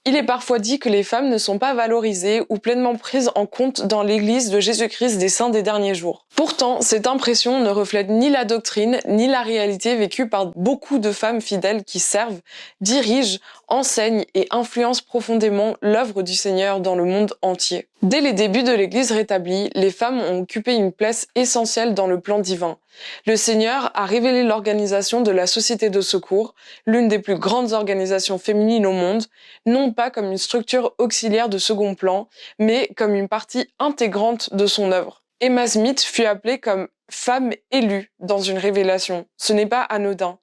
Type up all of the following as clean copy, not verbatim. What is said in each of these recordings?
Il est parfois dit que les femmes ne sont pas valorisées ou pleinement prises en compte dans l'Église de Jésus-Christ des saints des derniers jours. Pourtant, cette impression ne reflète ni la doctrine, ni la réalité vécue par beaucoup de femmes fidèles qui servent, dirigent, enseignent et influencent profondément l'œuvre du Seigneur dans le monde entier. Dès les débuts de l'Église rétablie, les femmes ont occupé une place essentielle dans le plan divin. Le Seigneur a révélé l'organisation de la Société de secours, l'une des plus grandes organisations féminines au monde, non pas comme une structure auxiliaire de second plan, mais comme une partie intégrante de son œuvre. Emma Smith fut appelée comme femme élue dans une révélation. Ce n'est pas anodin.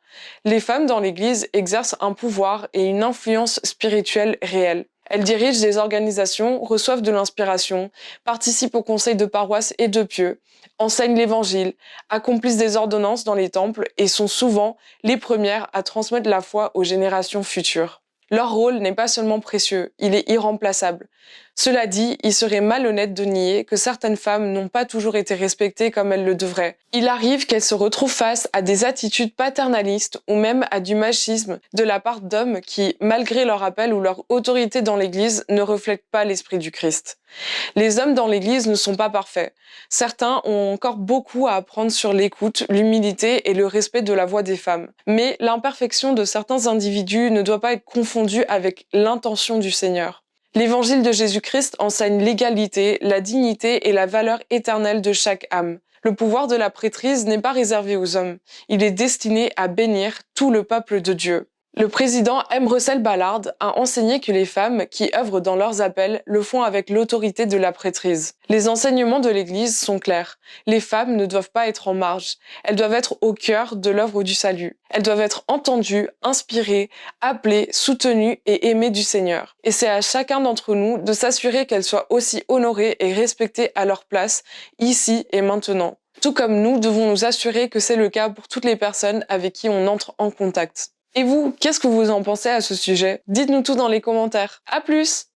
Les femmes dans l'Église exercent un pouvoir et une influence spirituelle réelle. Elles dirigent des organisations, reçoivent de l'inspiration, participent aux conseils de paroisse et de pieux, enseignent l'Évangile, accomplissent des ordonnances dans les temples et sont souvent les premières à transmettre la foi aux générations futures. Leur rôle n'est pas seulement précieux, il est irremplaçable. Cela dit, il serait malhonnête de nier que certaines femmes n'ont pas toujours été respectées comme elles le devraient. Il arrive qu'elles se retrouvent face à des attitudes paternalistes ou même à du machisme de la part d'hommes qui, malgré leur appel ou leur autorité dans l'Église, ne reflètent pas l'esprit du Christ. Les hommes dans l'Église ne sont pas parfaits. Certains ont encore beaucoup à apprendre sur l'écoute, l'humilité et le respect de la voix des femmes. Mais l'imperfection de certains individus ne doit pas être confondue avec l'intention du Seigneur. L'évangile de Jésus-Christ enseigne l'égalité, la dignité et la valeur éternelle de chaque âme. Le pouvoir de la prêtrise n'est pas réservé aux hommes. Il est destiné à bénir tout le peuple de Dieu. Le président M. Russell Ballard a enseigné que les femmes qui œuvrent dans leurs appels le font avec l'autorité de la prêtrise. Les enseignements de l'Église sont clairs. Les femmes ne doivent pas être en marge. Elles doivent être au cœur de l'œuvre du salut. Elles doivent être entendues, inspirées, appelées, soutenues et aimées du Seigneur. Et c'est à chacun d'entre nous de s'assurer qu'elles soient aussi honorées et respectées à leur place, ici et maintenant. Tout comme nous devons nous assurer que c'est le cas pour toutes les personnes avec qui on entre en contact. Et vous, qu'est-ce que vous en pensez à ce sujet? Dites-nous tout dans les commentaires. À plus!